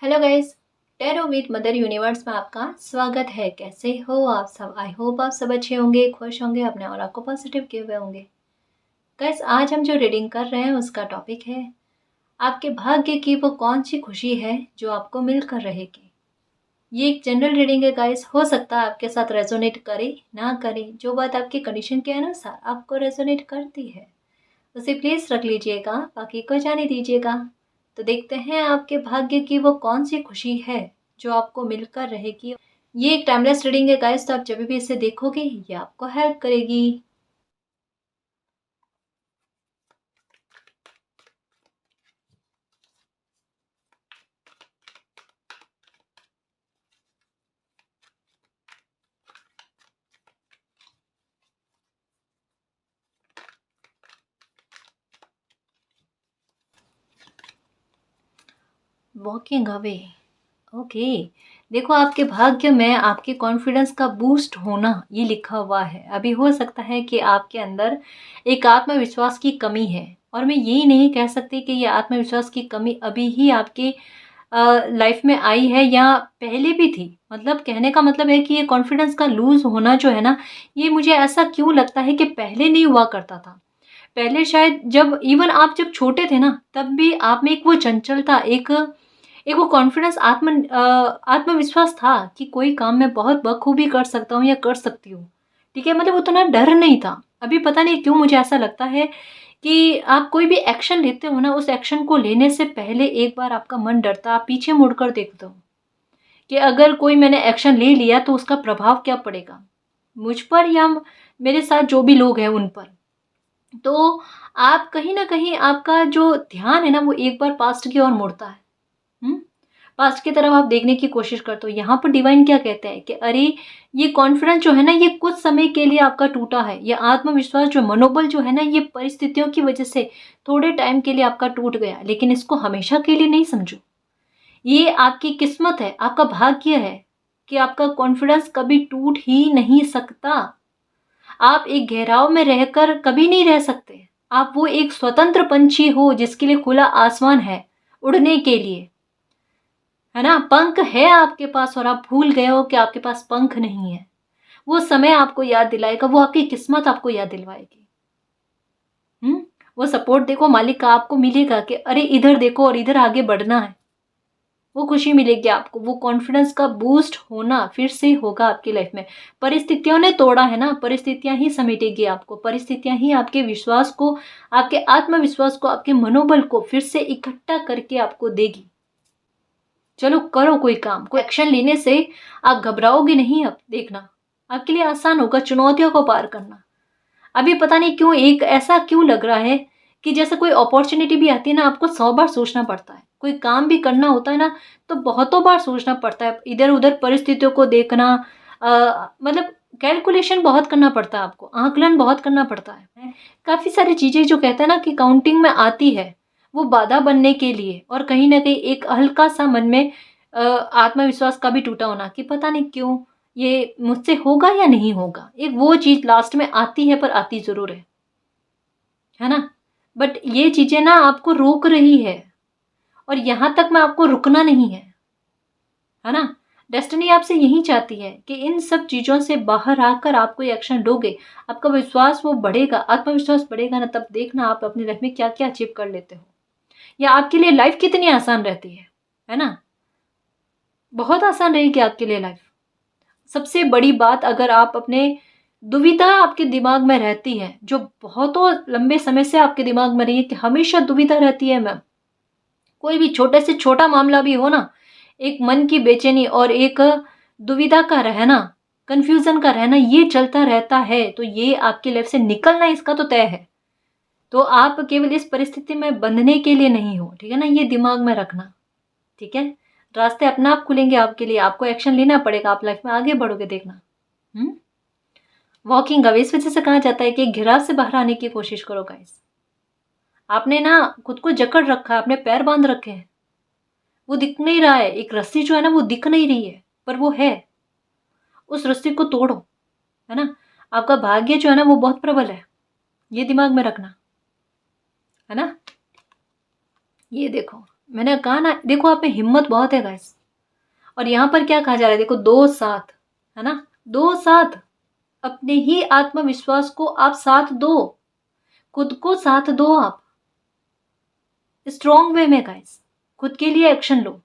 Hello guys, tarot with mother universe में आपका स्वागत है। कैसे हो आप सब? आई होप आप सब अच्छे होंगे, खुश होंगे, अपने और आपको पॉजिटिव किए हुए होंगे। गाइस, आज हम जो रीडिंग कर रहे हैं उसका टॉपिक है आपके भाग्य की वो कौन सी खुशी है जो आपको मिलकर रहेगी। ये एक जनरल रीडिंग है गाइस, हो सकता है आपके साथ रेजोनेट करे ना करे। जो बात आपकी कंडीशन के अनुसार आपको रेजोनेट करती है उसे प्लीज रख लीजिएगा, बाकी को जाने दीजिएगा। तो देखते हैं आपके भाग्य की वो कौन सी खुशी है जो आपको मिलकर रहेगी। ये एक टाइमलेस रीडिंग है गाइस, तो आप जब भी इसे देखोगे ये आपको हेल्प करेगी। Walking away. ओके, देखो आपके भाग्य में आपके कॉन्फिडेंस का बूस्ट होना ये लिखा हुआ है। अभी हो सकता है कि आपके अंदर एक आत्मविश्वास की कमी है, और मैं यही नहीं कह सकती कि ये आत्मविश्वास की कमी अभी ही आपके लाइफ में आई है या पहले भी थी। मतलब कहने का मतलब है कि ये कॉन्फिडेंस का लूज होना जो है ना, ये मुझे ऐसा क्यों लगता है कि पहले नहीं हुआ करता था। पहले शायद जब इवन आप जब छोटे थे ना, तब भी आप में एक वो चंचलता, एक एक वो कॉन्फिडेंस, आत्मविश्वास था कि कोई काम मैं बहुत बखूबी कर सकता हूँ या कर सकती हूँ। ठीक है, मतलब उतना डर नहीं था। अभी पता नहीं क्यों मुझे ऐसा लगता है कि आप कोई भी एक्शन लेते हो ना, उस एक्शन को लेने से पहले एक बार आपका मन डरता, आप पीछे मुड़कर देखते हो कि अगर कोई मैंने एक्शन ले लिया तो उसका प्रभाव क्या पड़ेगा मुझ पर या मेरे साथ जो भी लोग हैं उन पर। तो आप कहीं ना कहीं आपका जो ध्यान है ना, वो एक बार पास्ट की ओर मुड़ता है। हम्म, पास्ट की तरफ आप देखने की कोशिश करते हो। यहाँ पर डिवाइन क्या कहते हैं कि अरे, ये कॉन्फिडेंस जो है ना, ये कुछ समय के लिए आपका टूटा है। ये आत्मविश्वास जो मनोबल जो है ना, ये परिस्थितियों की वजह से थोड़े टाइम के लिए आपका टूट गया, लेकिन इसको हमेशा के लिए नहीं समझो। ये आपकी किस्मत है, आपका भाग्य है कि आपका कॉन्फिडेंस कभी टूट ही नहीं सकता। आप एक घेराव में रहकर कभी नहीं रह सकते। आप वो एक स्वतंत्र पंछी हो जिसके लिए खुला आसमान है उड़ने के लिए, है ना। पंख है आपके पास और आप भूल गए हो कि आपके पास पंख नहीं है। वो समय आपको याद दिलाएगा, वो आपकी किस्मत आपको याद दिलवाएगी। हम्म, वो सपोर्ट देखो मालिक का आपको मिलेगा कि अरे इधर देखो और इधर आगे बढ़ना है। वो खुशी मिलेगी आपको, वो कॉन्फिडेंस का बूस्ट होना फिर से होगा आपकी लाइफ में। परिस्थितियों ने तोड़ा है ना, परिस्थितियां ही समेटेगी आपको। परिस्थितियां ही आपके विश्वास को, आपके आत्मविश्वास को, आपके मनोबल को फिर से इकट्ठा करके आपको देगी। चलो करो कोई काम, कोई एक्शन लेने से आप घबराओगे नहीं। अब देखना आपके लिए आसान होगा चुनौतियों को पार करना। अभी पता नहीं क्यों एक ऐसा क्यों लग रहा है कि जैसे कोई अपॉर्चुनिटी भी आती है ना, आपको 100 बार सोचना पड़ता है। कोई काम भी करना होता है ना, तो बहुतों बार सोचना पड़ता है। इधर उधर परिस्थितियों को देखना, मतलब कैलकुलेशन बहुत करना पड़ता है आपको, आकलन बहुत करना पड़ता है। काफ़ी सारी चीज़ें जो कहते हैं ना कि काउंटिंग में आती है, वो बाधा बनने के लिए, और कहीं ना कहीं एक हल्का सा मन में आत्मविश्वास का भी टूटा होना कि पता नहीं क्यों ये मुझसे होगा या नहीं होगा। एक वो चीज़ लास्ट में आती है, पर आती ज़रूर है ना। बट ये चीज़ें ना आपको रोक रही है, और यहाँ तक में आपको रुकना नहीं है ना। डेस्टिनी आपसे यही चाहती है कि इन सब चीज़ों से बाहर आकर आप कोई एक्शन लोगे, आपका विश्वास वो बढ़ेगा, आत्मविश्वास बढ़ेगा ना, तब देखना आप अपनी लाइफ में क्या क्या अचीव कर लेते हो, या आपके लिए लाइफ कितनी आसान रहती है ना। बहुत आसान रहेगी आपके लिए लाइफ। सबसे बड़ी बात, अगर आप अपने दुविधा आपके दिमाग में रहती है, जो बहुतों लंबे समय से आपके दिमाग में रही है कि हमेशा दुविधा रहती है मैम, कोई भी छोटे से छोटा मामला भी हो ना, एक मन की बेचैनी और एक दुविधा का रहना, कंफ्यूजन का रहना, ये चलता रहता है, तो ये आपकी लाइफ से निकलना इसका तो तय है। तो आप केवल इस परिस्थिति में बंधने के लिए नहीं हो, ठीक है ना, ये दिमाग में रखना। ठीक है, रास्ते अपने आप खुलेंगे आपके लिए, आपको एक्शन लेना पड़ेगा, आप लाइफ में आगे बढ़ोगे, देखना। हम्म, वॉकिंग अवे इस वजह से कहा जाता है कि घिराव से बाहर आने की कोशिश करो गाइस। आपने ना खुद को जकड़ रखा है, आपने पैर बांध रखे हैं, वो दिख नहीं रहा है। एक रस्सी जो है ना, वो दिख नहीं रही है, पर वो है। उस रस्सी को तोड़ो, है ना। आपका भाग्य जो है ना, वो बहुत प्रबल है, ये दिमाग में रखना, है ना। ये देखो, मैंने कहा ना, देखो आप में हिम्मत बहुत है गाइस। और यहाँ पर क्या कहा जा रहा है, देखो दो साथ, है ना, दो साथ, अपने ही आत्मविश्वास को आप साथ दो, खुद को साथ दो आप, स्ट्रॉन्ग वे में गाइस, खुद के लिए एक्शन लो,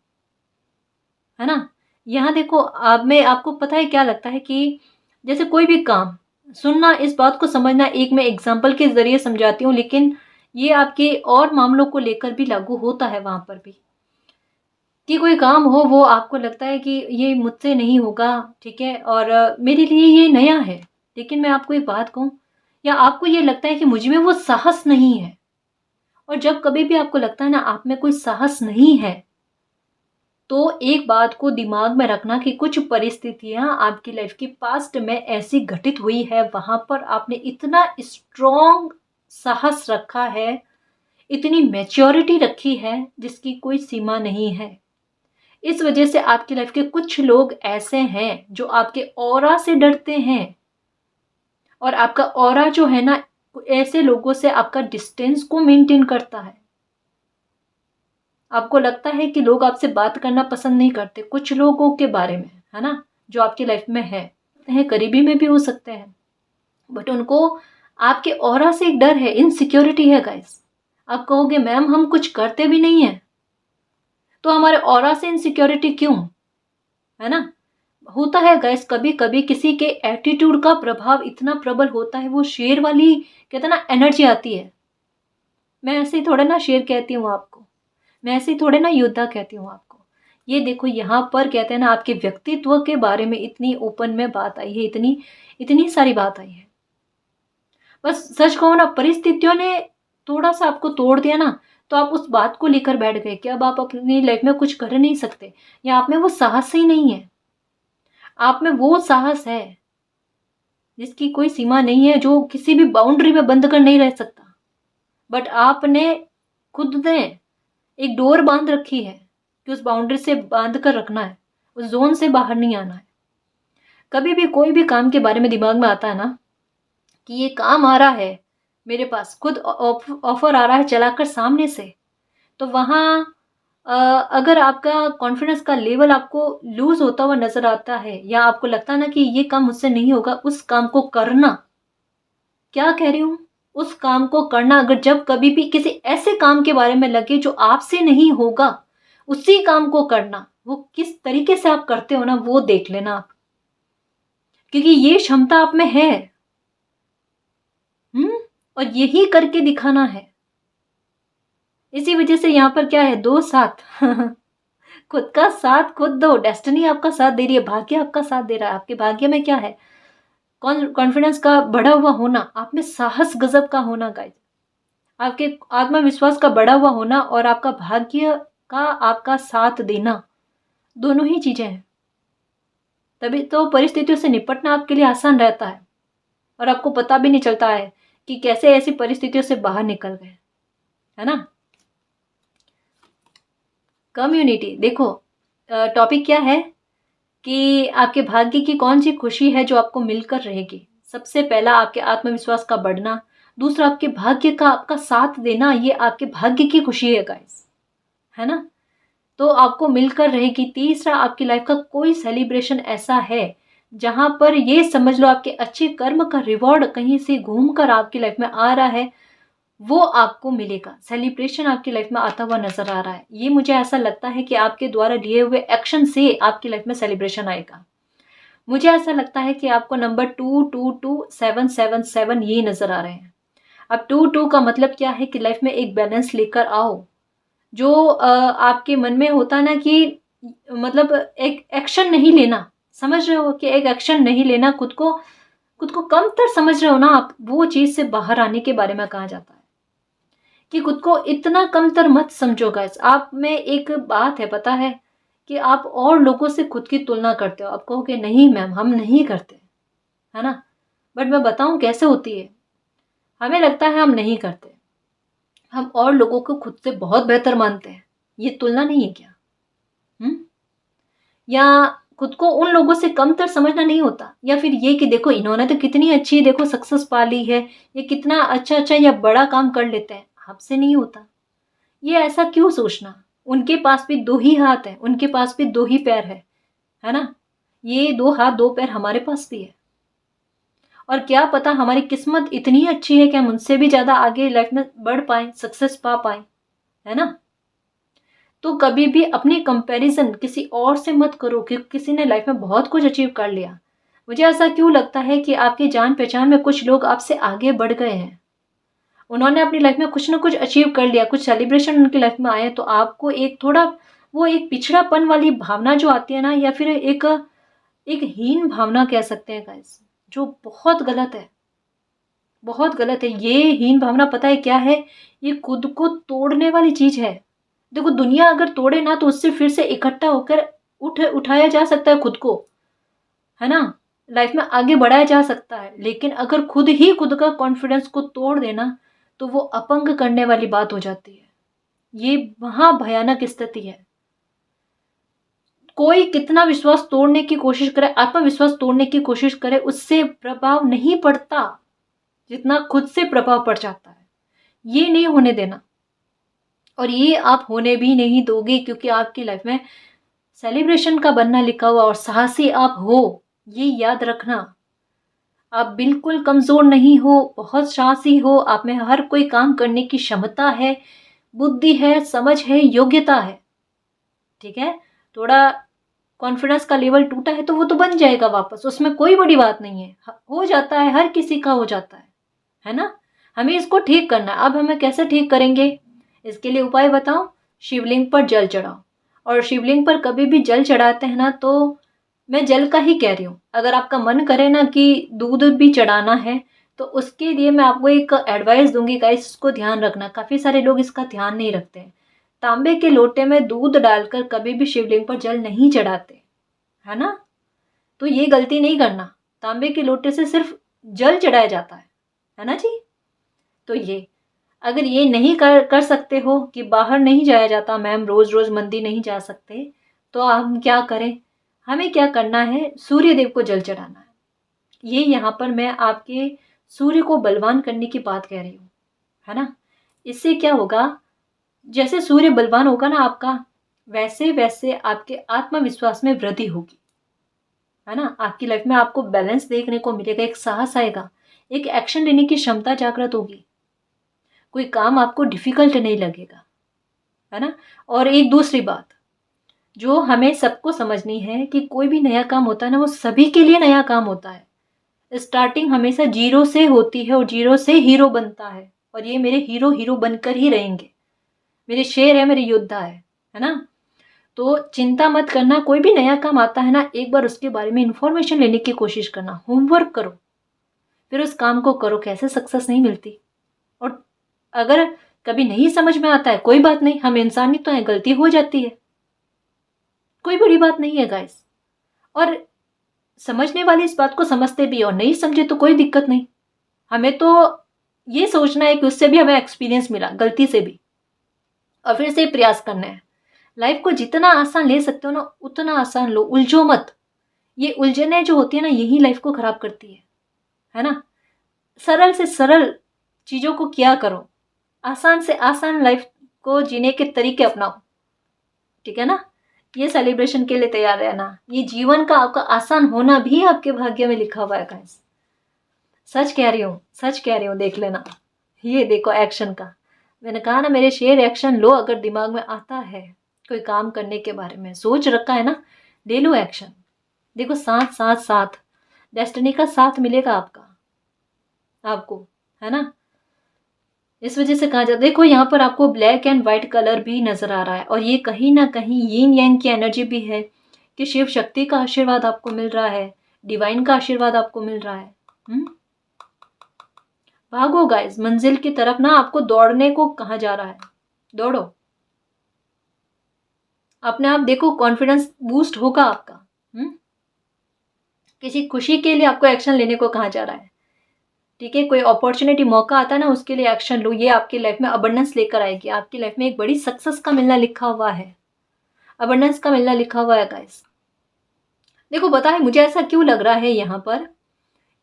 है ना। यहाँ देखो, आप में आपको पता है क्या लगता है कि जैसे कोई भी काम, सुनना, इस बात को समझना, एक मैं एग्जाम्पल के जरिए समझाती हूँ, लेकिन ये आपके और मामलों को लेकर भी लागू होता है वहां पर भी, कि कोई काम हो, वो आपको लगता है कि ये मुझसे नहीं होगा, ठीक है, और मेरे लिए ये नया है, लेकिन मैं आपको एक बात कहूँ, या आपको ये लगता है कि मुझ में वो साहस नहीं है, और जब कभी भी आपको लगता है ना आप में कोई साहस नहीं है, तो एक बात को दिमाग में रखना कि कुछ परिस्थितियां आपकी लाइफ की पास्ट में ऐसी घटित हुई है, वहां पर आपने इतना स्ट्रॉन्ग साहस रखा है, इतनी मैच्योरिटी रखी है जिसकी कोई सीमा नहीं है। इस वजह से आपकी लाइफ के कुछ लोग ऐसे हैं जो आपके ऑरा से डरते हैं, और आपका ऑरा जो है ना, ऐसे लोगों से आपका डिस्टेंस को मेंटेन करता है। आपको लगता है कि लोग आपसे बात करना पसंद नहीं करते कुछ लोगों के बारे में, है ना, जो आपकी लाइफ में है करीबी में भी हो सकते हैं, बट उनको आपके ऑरा से एक डर है, इनसिक्योरिटी है गाइस। आप कहोगे मैम हम कुछ करते भी नहीं है, तो हमारे ऑरा से इनसिक्योरिटी क्यों, है ना। होता है गाइस, कभी कभी किसी के एटीट्यूड का प्रभाव इतना प्रबल होता है, वो शेर वाली कहते हैं ना एनर्जी आती है। मैं ऐसे ही थोड़ा ना शेर कहती हूँ आपको, मैं ऐसे ही थोड़े ना योद्धा कहती हूँ आपको। ये देखो यहाँ पर कहते हैं ना, आपके व्यक्तित्व के बारे में इतनी ओपन में बात आई है, इतनी इतनी सारी बात आई है। बस सच कहो ना, परिस्थितियों ने थोड़ा सा आपको तोड़ दिया ना, तो आप उस बात को लेकर बैठ गए कि अब आप अपनी लाइफ में कुछ कर नहीं सकते, या आप में वो साहस ही नहीं है। आप में वो साहस है जिसकी कोई सीमा नहीं है, जो किसी भी बाउंड्री में बंद कर नहीं रह सकता, बट आपने खुद ने एक डोर बांध रखी है कि उस बाउंड्री से बांध कर रखना है, उस जोन से बाहर नहीं आना है। कभी भी कोई भी काम के बारे में दिमाग में आता है ना कि ये काम आ रहा है मेरे पास, खुद ऑफर आ रहा है चलाकर सामने से, तो वहाँ अगर आपका कॉन्फिडेंस का लेवल आपको लूज होता हुआ नजर आता है, या आपको लगता है ना कि ये काम मुझसे नहीं होगा, उस काम को करना, क्या कह रही हूँ, उस काम को करना। अगर जब कभी भी किसी ऐसे काम के बारे में लगे जो आपसे नहीं होगा, उसी काम को करना, वो किस तरीके से आप करते हो ना, वो देख लेना आप, क्योंकि ये क्षमता आप में है। और यही करके दिखाना है। इसी वजह से यहाँ पर क्या है, दो साथ खुद का साथ खुद दो, डेस्टिनी आपका साथ दे रही है, भाग्य आपका साथ दे रहा है। आपके भाग्य में क्या है, कॉन्फिडेंस का बढ़ा हुआ होना, आप में साहस गजब का होना गाइस, आपके आत्मविश्वास का बढ़ा हुआ होना, और आपका भाग्य का आपका साथ देना, दोनों ही चीजें हैं। तभी तो परिस्थितियों से निपटना आपके लिए आसान रहता है, और आपको पता भी नहीं चलता है कि कैसे ऐसी परिस्थितियों से बाहर निकल गए, है ना। कम्युनिटी, देखो टॉपिक क्या है कि आपके भाग्य की कौन सी खुशी है जो आपको मिलकर रहेगी। सबसे पहला आपके आत्मविश्वास का बढ़ना, दूसरा आपके भाग्य का आपका साथ देना, ये आपके भाग्य की खुशी है गाइस, है ना, तो आपको मिलकर रहेगी। तीसरा, आपकी लाइफ का कोई सेलिब्रेशन ऐसा है जहां पर ये समझ लो आपके अच्छे कर्म का रिवॉर्ड कहीं से घूमकर आपकी लाइफ में आ रहा है, वो आपको मिलेगा। सेलिब्रेशन आपकी लाइफ में आता हुआ नजर आ रहा है। ये मुझे ऐसा लगता है कि आपके द्वारा लिए हुए एक्शन से आपकी लाइफ में सेलिब्रेशन आएगा। मुझे ऐसा लगता है कि आपको नंबर 222777 ये नजर आ रहे हैं। अब 22 का मतलब क्या है कि लाइफ में एक बैलेंस लेकर आओ। जो आपके मन में होता है ना कि मतलब एक एक्शन नहीं लेना, समझ रहे हो कि एक एक्शन नहीं लेना, खुद को कमतर समझ रहे हो ना आप, वो चीज से बाहर आने के बारे में कहा जाता है कि खुद को इतना कमतर मत समझो गाइस। आप में एक बात है, पता है कि आप और लोगों से खुद की तुलना करते हो। आप कहोगे नहीं मैम हम नहीं करते, है ना, बट मैं बताऊं कैसे होती है। हमें लगता है हम नहीं करते, हम और लोगों को खुद से बहुत बेहतर मानते हैं। ये तुलना नहीं है क्या? या खुद को उन लोगों से कमतर समझना नहीं होता, या फिर ये कि देखो इन्होंने तो कितनी अच्छी देखो सक्सेस पा ली है, ये कितना अच्छा अच्छा या बड़ा काम कर लेते हैं, आपसे नहीं होता। ये ऐसा क्यों सोचना? उनके पास भी 2 ही हाथ हैं, उनके पास भी 2 ही पैर है ना? ये 2 हाथ 2 पैर हमारे पास भी है। और क्या पता हमारी किस्मत इतनी अच्छी है कि हम उनसे भी ज़्यादा आगे लाइफ में बढ़ पाएँ, सक्सेस पा पाएँ, है ना? तो कभी भी अपनी कंपैरिज़न किसी और से मत करो कि किसी ने लाइफ में बहुत कुछ अचीव कर लिया। मुझे ऐसा क्यों लगता है कि आपकी जान-पहचान में कुछ लोग आपसे आगे बढ़ गए हैं। उन्होंने अपनी लाइफ में कुछ न कुछ अचीव कर लिया, कुछ सेलिब्रेशन उनकी लाइफ में आए, तो आपको एक थोड़ा वो एक पिछड़ापन वाली भावना जो आती है ना, या फिर एक एक हीन भावना कह सकते हैं गाइस, जो बहुत गलत है, बहुत गलत है। ये हीन भावना पता है क्या है? ये खुद को तोड़ने वाली चीज़ है। देखो दुनिया अगर तोड़े ना तो उससे फिर से इकट्ठा होकर उठाया जा सकता है खुद को, है ना? लाइफ में आगे बढ़ाया जा सकता है, लेकिन अगर खुद ही खुद का कॉन्फिडेंस को तोड़ देना तो वो अपंग करने वाली बात हो जाती है। ये वहाँ भयानक स्थिति है। कोई कितना विश्वास तोड़ने की कोशिश करे, आत्मविश्वास तोड़ने की कोशिश करे, उससे प्रभाव नहीं पड़ता जितना खुद से प्रभाव पड़ जाता है। ये नहीं होने देना, और ये आप होने भी नहीं दोगे, क्योंकि आपकी लाइफ में सेलिब्रेशन का बनना लिखा हुआ और साहसी आप हो, ये याद रखना। आप बिल्कुल कमज़ोर नहीं हो, बहुत साहसी हो, आप में हर कोई काम करने की क्षमता है, बुद्धि है, समझ है, योग्यता है, ठीक है? थोड़ा कॉन्फिडेंस का लेवल टूटा है तो वो तो बन जाएगा वापस, उसमें कोई बड़ी बात नहीं है। हो जाता है, हर किसी का हो जाता है ना? हमें इसको ठीक करना है। अब हमें कैसे ठीक करेंगे? इसके लिए उपाय बताऊं? शिवलिंग पर जल चढ़ाओ। और शिवलिंग पर कभी भी जल चढ़ाते हैं ना, तो मैं जल का ही कह रही हूँ, अगर आपका मन करे ना कि दूध भी चढ़ाना है तो उसके लिए मैं आपको एक एडवाइस दूंगी गाइस, इसको ध्यान रखना। काफ़ी सारे लोग इसका ध्यान नहीं रखते हैं। तांबे के लोटे में दूध डालकर कभी भी शिवलिंग पर जल नहीं चढ़ाते, है ना? तो ये गलती नहीं करना। तांबे के लोटे से सिर्फ जल चढ़ाया जाता है ना जी? तो ये अगर ये नहीं कर सकते हो कि बाहर नहीं जाया जाता, मैम रोज रोज मंदिर नहीं जा सकते, तो हम क्या करें? हमें क्या करना है? सूर्य देव को जल चढ़ाना है। ये यहाँ पर मैं आपके सूर्य को बलवान करने की बात कह रही हूँ, है ना? इससे क्या होगा? जैसे सूर्य बलवान होगा ना आपका, वैसे वैसे आपके आत्मविश्वास में वृद्धि होगी, है ना? आपकी लाइफ में आपको बैलेंस देखने को मिलेगा, एक साहस आएगा, एक एक्शन लेने की क्षमता जागृत होगी, कोई काम आपको डिफिकल्ट नहीं लगेगा, है ना? और एक दूसरी बात जो हमें सबको समझनी है कि कोई भी नया काम होता है ना, वो सभी के लिए नया काम होता है। स्टार्टिंग हमेशा जीरो से होती है और जीरो से हीरो बनता है, और ये मेरे हीरो हीरो बनकर ही रहेंगे। मेरे शेर है, मेरे योद्धा है ना? तो चिंता मत करना, कोई भी नया काम आता है ना, एक बार उसके बारे में इंफॉर्मेशन लेने की कोशिश करना, होमवर्क करो, फिर उस काम को करो। कैसे सक्सेस नहीं मिलती? और अगर कभी नहीं समझ में आता है, कोई बात नहीं, हम इंसान ही तो हैं, गलती हो जाती है, कोई बड़ी बात नहीं है गाइस। और समझने वाले इस बात को समझते भी, और नहीं समझे तो कोई दिक्कत नहीं। हमें तो ये सोचना है कि उससे भी हमें एक्सपीरियंस मिला, गलती से भी, और फिर से प्रयास करना है। लाइफ को जितना आसान ले सकते हो ना, उतना आसान लो, उलझो मत। ये उलझने जो होती है ना, यही लाइफ को खराब करती है ना? सरल से सरल चीज़ों को किया करो, आसान से आसान लाइफ को जीने के तरीके अपनाओ, ठीक है ना? ये सेलिब्रेशन के लिए तैयार रहना। ये जीवन का आपका आसान होना भी आपके भाग्य में लिखा हुआ है गाइस। सच कह रही हूँ, सच कह रही हूँ, देख लेना। ये देखो एक्शन का, मैंने कहा ना मेरे शेर, एक्शन लो। अगर दिमाग में आता है कोई काम करने के बारे में, सोच रखा है ना, ले लो एक्शन। देखो साथ साथ साथ डेस्टिनी का साथ मिलेगा आपको, है ना? इस वजह से कहा जाता, देखो यहाँ पर आपको ब्लैक एंड व्हाइट कलर भी नजर आ रहा है, और ये कहीं ना कहीं यिन यांग की एनर्जी भी है कि शिव शक्ति का आशीर्वाद आपको मिल रहा है, डिवाइन का आशीर्वाद आपको मिल रहा है। भागो गाइस मंजिल की तरफ ना, आपको दौड़ने को कहा जा रहा है, दौड़ो। अपने आप देखो, कॉन्फिडेंस बूस्ट होगा आपका। किसी खुशी के लिए आपको एक्शन लेने को कहा जा रहा है, ठीक है? कोई अपॉर्चुनिटी, मौका आता है ना, उसके लिए एक्शन लो। ये आपकी लाइफ में अबंडेंस लेकर आएगी, आपकी लाइफ में एक बड़ी सक्सेस का मिलना लिखा हुआ है, अबंडेंस का मिलना लिखा हुआ है गाइस। देखो बताए मुझे ऐसा क्यों लग रहा है यहाँ पर,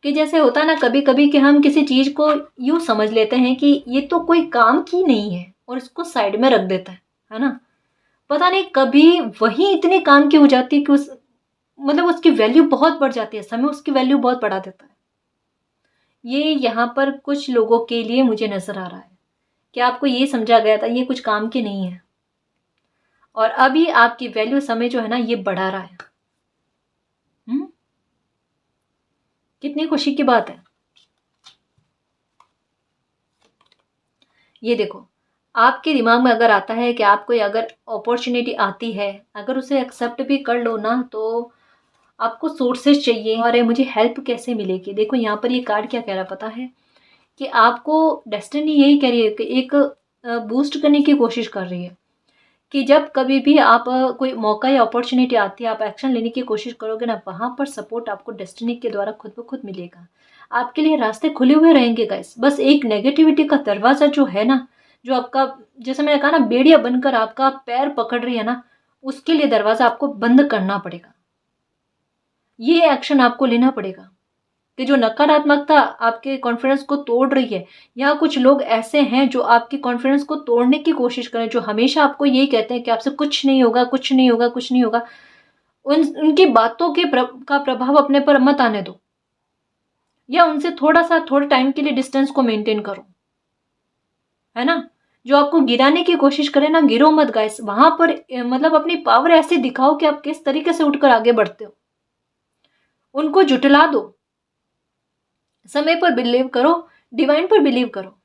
कि जैसे होता है ना कभी कभी कि हम किसी चीज को यूं समझ लेते हैं कि ये तो कोई काम की नहीं है और इसको साइड में रख देता है ना? पता नहीं कभी वही इतने काम की हो जाती है कि मतलब उसकी वैल्यू बहुत बढ़ जाती है, समय उसकी वैल्यू बहुत बढ़ा देता है। ये यहाँ पर कुछ लोगों के लिए मुझे नज़र आ रहा है कि आपको ये समझा गया था ये कुछ काम की नहीं है, और अभी आपकी वैल्यू समय जो है ना ये बढ़ा रहा है। कितनी खुशी की बात है। ये देखो, आपके दिमाग में अगर आता है कि आपको अगर अपॉर्चुनिटी आती है, अगर उसे एक्सेप्ट भी कर लो ना, तो आपको सोर्सेस चाहिए और मुझे हेल्प कैसे मिलेगी। देखो यहाँ पर ये कार्ड क्या कह रहा है पता है, कि आपको डेस्टिनी यही कह रही है कि एक बूस्ट करने की कोशिश कर रही है कि जब कभी भी आप कोई मौका या अपॉर्चुनिटी आती है, आप एक्शन लेने की कोशिश करोगे ना, वहाँ पर सपोर्ट आपको डेस्टिनी के द्वारा खुद ब खुद मिलेगा। आपके लिए रास्ते खुले हुए रहेंगे गाइस। बस एक नेगेटिविटी का दरवाज़ा जो है ना, जो आपका, जैसे मैंने कहा ना, बेड़िया बनकर आपका पैर पकड़ रही है ना, उसके लिए दरवाज़ा आपको बंद करना पड़ेगा। ये एक्शन आपको लेना पड़ेगा कि जो नकारात्मकता आपके कॉन्फिडेंस को तोड़ रही है, या कुछ लोग ऐसे हैं जो आपके कॉन्फिडेंस को तोड़ने की कोशिश करें, जो हमेशा आपको यही कहते हैं कि आपसे कुछ नहीं होगा, कुछ नहीं होगा, कुछ नहीं होगा। उनकी बातों के का प्रभाव अपने पर मत आने दो, या उनसे थोड़े टाइम के लिए डिस्टेंस को मेंटेन करो, है ना। जो आपको गिराने की कोशिश करे ना, गिरो मत गाइस। वहां पर मतलब अपनी पावर ऐसे दिखाओ कि आप किस तरीके से उठकर आगे बढ़ते हो। उनको जुटला दो, समय पर बिलीव करो, डिवाइन पर बिलीव करो,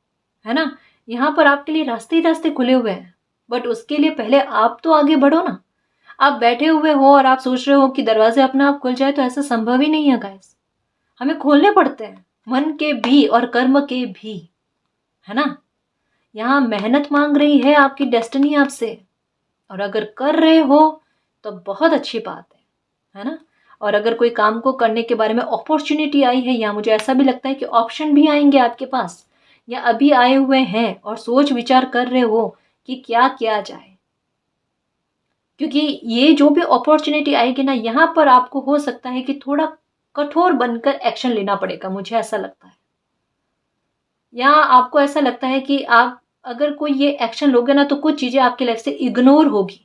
है ना। यहाँ पर आपके लिए रास्ते ही रास्ते खुले हुए हैं, बट उसके लिए पहले आप तो आगे बढ़ो ना। आप बैठे हुए हो और आप सोच रहे हो कि दरवाजे अपने आप खुल जाए, तो ऐसा संभव ही नहीं है गाइस। हमें खोलने पड़ते हैं, मन के भी और कर्म के भी, है ना। यहाँ मेहनत मांग रही है आपकी डेस्टिनी आपसे, और अगर कर रहे हो तो बहुत अच्छी बात है ना। और अगर कोई काम को करने के बारे में अपॉर्चुनिटी आई है, या मुझे ऐसा भी लगता है कि ऑप्शन भी आएंगे आपके पास, या अभी आए हुए हैं और सोच विचार कर रहे हो कि क्या किया जाए, क्योंकि ये जो भी अपॉर्चुनिटी आएगी ना, यहाँ पर आपको हो सकता है कि थोड़ा कठोर बनकर एक्शन लेना पड़ेगा, मुझे ऐसा लगता है। या आपको ऐसा लगता है कि आप अगर कोई ये एक्शन लोगे ना, तो कुछ चीजें आपकी लाइफ से इग्नोर होगी,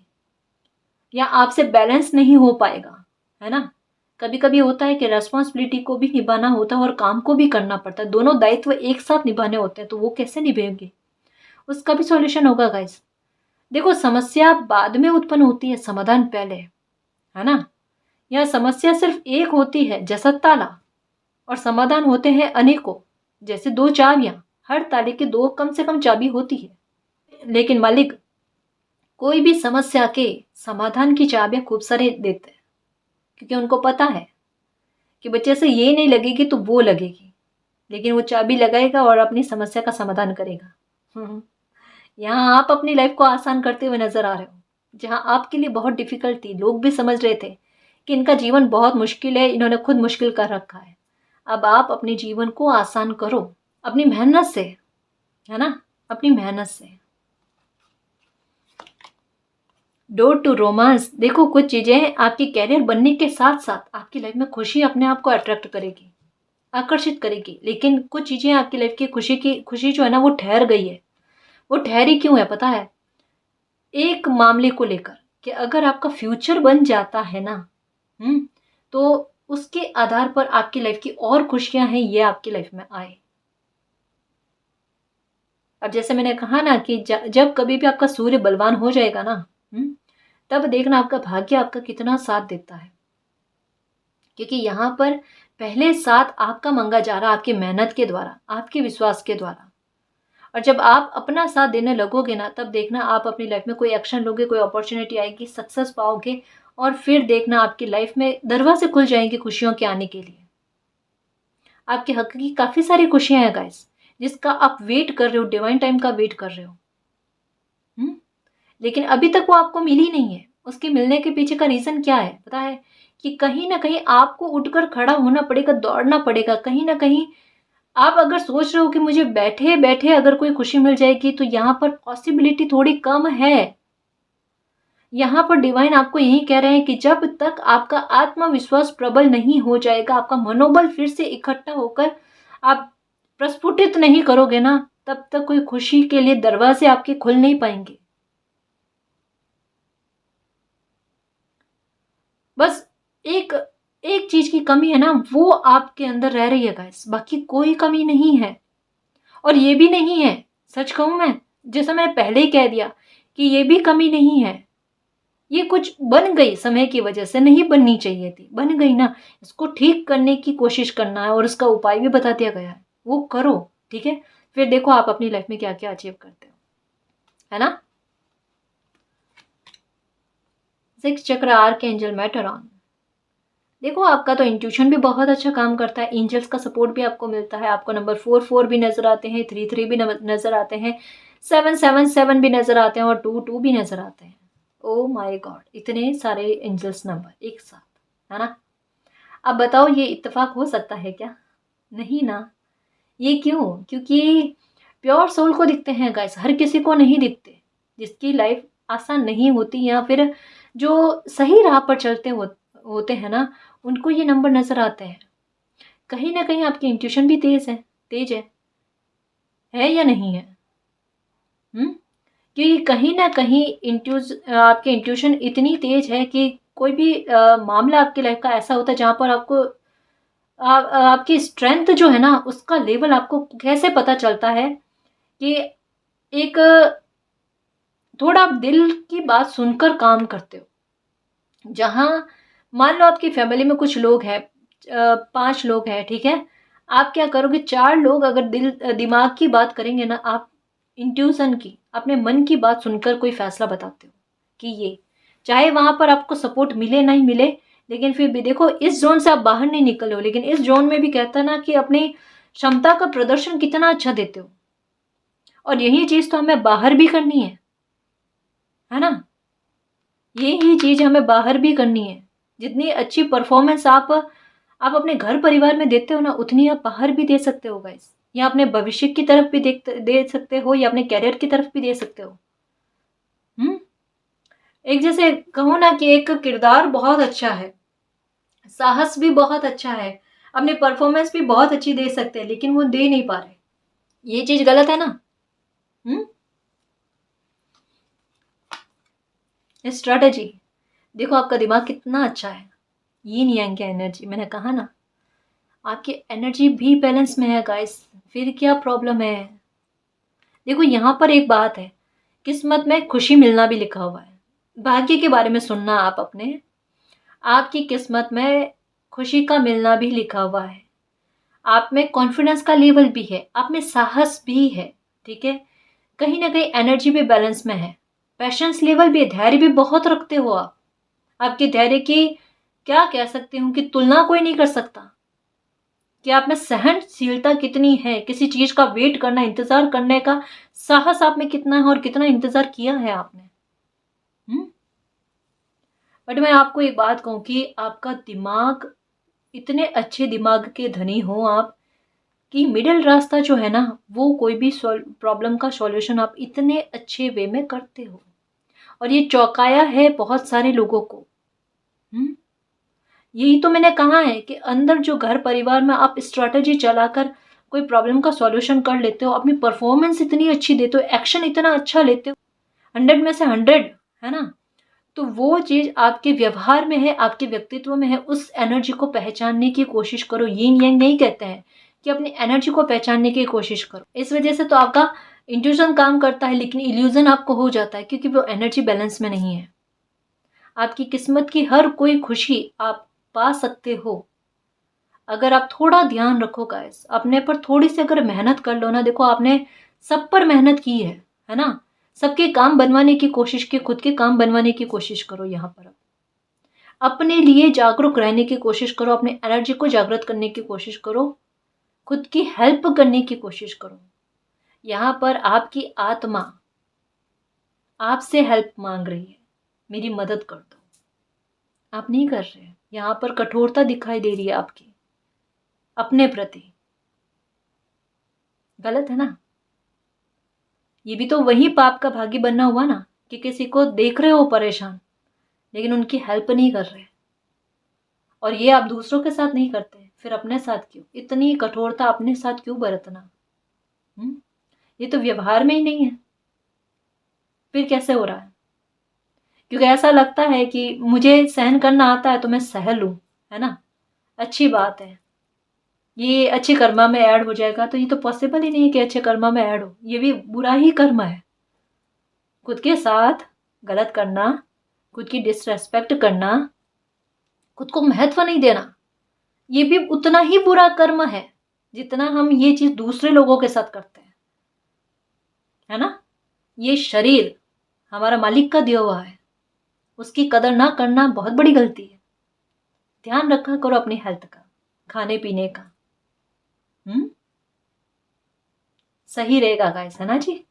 या आपसे बैलेंस नहीं हो पाएगा, है ना। कभी कभी होता है कि रेस्पॉन्सिबिलिटी को भी निभाना होता है और काम को भी करना पड़ता है, दोनों दायित्व एक साथ निभाने होते हैं, तो वो कैसे निभाएंगे, उसका भी सॉल्यूशन होगा गाइस। देखो, समस्या बाद में उत्पन्न होती है, समाधान पहले, है ना। यह समस्या सिर्फ एक होती है, जैसा ताला, और समाधान होते हैं अनेकों, जैसे दो चाबियां। हर ताले की दो कम से कम चाबी होती है, लेकिन मालिक कोई भी समस्या के समाधान की चाबियां खूब सारे देते हैं, क्योंकि उनको पता है कि बच्चे से ये नहीं लगेगी तो वो लगेगी, लेकिन वो चाबी लगाएगा और अपनी समस्या का समाधान करेगा। यहाँ आप अपनी लाइफ को आसान करते हुए नजर आ रहे हो, जहाँ आपके लिए बहुत डिफिकल्ट थी, लोग भी समझ रहे थे कि इनका जीवन बहुत मुश्किल है, इन्होंने खुद मुश्किल कर रखा है। अब आप अपने जीवन को आसान करो अपनी मेहनत से, है ना, अपनी मेहनत से। डोर टू रोमांस, देखो कुछ चीजें आपकी कैरियर बनने के साथ साथ आपकी लाइफ में खुशी अपने आप को अट्रैक्ट करेगी, आकर्षित करेगी, लेकिन कुछ चीजें आपकी लाइफ की खुशी जो है ना, वो ठहर गई है। वो ठहरी क्यों है पता है, एक मामले को लेकर, कि अगर आपका फ्यूचर बन जाता है ना, तो उसके आधार पर आपकी लाइफ की और खुशियां हैं, ये आपकी लाइफ में आए। अब जैसे मैंने कहा ना कि जब कभी भी आपका सूर्य बलवान हो जाएगा ना, तब देखना आपका भाग्य आपका कितना साथ देता है, क्योंकि यहाँ पर पहले साथ आपका मंगा जा रहा, आपकी मेहनत के द्वारा, आपके विश्वास के द्वारा। और जब आप अपना साथ देने लगोगे ना, तब देखना आप अपनी लाइफ में कोई एक्शन लोगे, कोई अपॉर्चुनिटी आएगी, सक्सेस पाओगे, और फिर देखना आपकी लाइफ में दरवाजे खुल जाएंगे खुशियों के आने के लिए। आपके हक की काफी सारी खुशियां हैं गाइस, जिसका आप वेट कर रहे हो, डिवाइन टाइम का वेट कर रहे हो। लेकिन अभी तक वो आपको मिली नहीं है। उसके मिलने के पीछे का रीजन क्या है पता है, कि कहीं ना कहीं आपको उठकर खड़ा होना पड़ेगा, दौड़ना पड़ेगा। कहीं ना कहीं आप अगर सोच रहे हो कि मुझे बैठे बैठे अगर कोई खुशी मिल जाएगी, तो यहाँ पर पॉसिबिलिटी थोड़ी कम है। यहाँ पर डिवाइन आपको यही कह रहे हैं कि जब तक आपका आत्मविश्वास प्रबल नहीं हो जाएगा, आपका मनोबल फिर से इकट्ठा होकर आप प्रस्फुटित नहीं करोगे ना, तब तक कोई खुशी के लिए दरवाजे आपके खुल नहीं पाएंगे। बस एक एक चीज़ की कमी है ना, वो आपके अंदर रह रही है गाइस, बाकी कोई कमी नहीं है। और ये भी नहीं है, सच कहूँ मैं, जैसा मैंने पहले ही कह दिया कि ये भी कमी नहीं है, ये कुछ बन गई समय की वजह से, नहीं बननी चाहिए थी, बन गई ना। इसको ठीक करने की कोशिश करना है और उसका उपाय भी बता दिया गया है, वो करो, ठीक है। फिर देखो आप अपनी लाइफ में क्या क्या अचीव करते हो, है ना। 6 चक्र आर्क एंजल मैटरॉन। देखो आपका तो इंट्यूशन भी बहुत अच्छा काम करता है, एंजल्स का सपोर्ट भी आपको मिलता है। आपको नंबर 4 भी नजर आते हैं, 3 भी नजर आते हैं, 7 भी नजर आते हैं और 2 भी नजर आते हैं। ओ माय गॉड, इतने सारे एंजल्स नंबर एक साथ, है ना। अब बताओ ये इत्तेफाक हो सकता है क्या? नहीं ना। ये क्यों? क्योंकि प्योर सोल को दिखते हैं गाइस, हर किसी को नहीं दिखते। जिसकी लाइफ आसान नहीं होती या फिर जो सही राह पर चलते होते हैं ना, उनको ये नंबर नजर आते हैं। कहीं ना कहीं आपकी इंट्यूशन भी तेज है या नहीं है? हम्म। क्योंकि कहीं ना कहीं आपकी इंट्यूशन इतनी तेज है कि कोई भी मामला आपकी लाइफ का ऐसा होता है जहां पर आपको आपकी स्ट्रेंथ जो है ना, उसका लेवल आपको कैसे पता चलता है कि एक थोड़ा आप दिल की बात सुनकर काम करते हो। जहां मान लो आपकी फैमिली में कुछ लोग हैं, 5 लोग हैं, ठीक है। आप क्या करोगे, 4 लोग अगर दिमाग की बात करेंगे ना, आप इंट्यूशन की, अपने मन की बात सुनकर कोई फैसला बताते हो कि ये, चाहे वहां पर आपको सपोर्ट मिले नहीं मिले, लेकिन फिर भी देखो इस जोन से आप बाहर नहीं निकले हो, लेकिन इस जोन में भी कहता है ना कि अपनी क्षमता का प्रदर्शन कितना अच्छा देते हो। और यही चीज तो हमें बाहर भी करनी है ना। यही चीज हमें बाहर भी करनी है। जितनी अच्छी परफॉर्मेंस आप अपने घर परिवार में देते हो ना, उतनी आप बाहर भी दे सकते हो गाइस। या अपने भविष्य की तरफ भी दे सकते हो, या अपने कैरियर की तरफ भी दे सकते हो। हम्म। एक जैसे कहूँ ना कि एक किरदार बहुत अच्छा है, साहस भी बहुत अच्छा है, अपने परफॉर्मेंस भी बहुत अच्छी दे सकते हैं, लेकिन वो दे नहीं पा रहे। ये चीज गलत है ना। हम्म। स्ट्रैटेजी, देखो आपका दिमाग कितना अच्छा है, यीन यांग की एनर्जी, मैंने कहा ना, आपकी एनर्जी भी बैलेंस में है गाइस। फिर क्या प्रॉब्लम है? देखो यहाँ पर एक बात है, किस्मत में खुशी मिलना भी लिखा हुआ है। भाग्य के बारे में सुनना आप अपने, आपकी किस्मत में खुशी का मिलना भी लिखा हुआ है। आप में कॉन्फिडेंस का लेवल भी है, आप में साहस भी है, ठीक है। कहीं ना कहीं एनर्जी भी बैलेंस में है, पैशंस लेवल भी है, धैर्य भी बहुत रखते हो आप। आपके धैर्य की क्या कह सकती हूँ कि तुलना कोई नहीं कर सकता। कि आप में सहनशीलता कितनी है, किसी चीज का वेट करना, इंतजार करने का साहस आप में कितना है, और कितना इंतजार किया है आपने। बट मैं आपको एक बात कहूं कि आपका दिमाग, इतने अच्छे दिमाग के धनी हो आप, कि मिडिल रास्ता जो है ना, वो कोई भी प्रॉब्लम का सॉल्यूशन आप इतने अच्छे वे में करते हो। और ये चौंकाया है बहुत सारे लोगों को। हम्म। यही तो मैंने कहा है कि अंदर जो घर परिवार में आप स्ट्रैटेजी चलाकर कोई प्रॉब्लम का सॉल्यूशन कर लेते हो, अपनी परफॉर्मेंस इतनी अच्छी देते हो, एक्शन इतना अच्छा लेते हो, 100 में से 100, है ना। तो वो चीज आपके व्यवहार में है, आपके व्यक्तित्व में है। उस एनर्जी को पहचानने की कोशिश करो। यीन यांग नहीं कहते हैं कि अपनी एनर्जी को पहचानने की कोशिश करो। इस वजह से तो आपका इंट्यूशन काम करता है, लेकिन इल्यूजन आपको हो जाता है, क्योंकि वो एनर्जी बैलेंस में नहीं है। आपकी किस्मत की हर कोई खुशी आप पा सकते हो, अगर आप थोड़ा ध्यान रखो गाइस, अपने पर थोड़ी सी अगर मेहनत कर लो ना। देखो आपने सब पर मेहनत की है ना। सबके काम बनवाने की कोशिश की, खुद के काम बनवाने की कोशिश करो। यहाँ पर अपने लिए जागरूक रहने की कोशिश करो, अपने एनर्जी को जागृत करने की कोशिश करो, खुद की हेल्प करने की कोशिश करो। यहाँ पर आपकी आत्मा आपसे हेल्प मांग रही है, मेरी मदद कर दो। आप नहीं कर रहे, यहाँ पर कठोरता दिखाई दे रही है आपकी अपने प्रति। गलत है ना। ये भी तो वही पाप का भागी बनना हुआ ना, कि किसी को देख रहे हो परेशान, लेकिन उनकी हेल्प नहीं कर रहे। और ये आप दूसरों के साथ नहीं करते, फिर अपने साथ क्यों इतनी कठोरता, अपने साथ क्यों बरतना? हम्म। ये तो व्यवहार में ही नहीं है, फिर कैसे हो रहा है? क्योंकि ऐसा लगता है कि मुझे सहन करना आता है तो मैं सह लूँ, है ना? अच्छी बात है। ये अच्छे कर्मा में ऐड हो जाएगा तो ये तो पॉसिबल ही नहीं है कि अच्छे कर्मा में ऐड हो। ये भी बुरा ही कर्म है। खुद के साथ गलत करना, खुद की डिसरेस्पेक्ट करना, खुद को महत्व नहीं देना, ये भी उतना ही बुरा कर्म है जितना हम ये चीज़ दूसरे लोगों के साथ करते हैं, है ना? ये शरीर हमारा मालिक का दिया हुआ है, उसकी कदर ना करना बहुत बड़ी गलती है। ध्यान रखा करो अपनी हेल्थ का, खाने पीने का। सही रहेगा गाइस, है ना जी?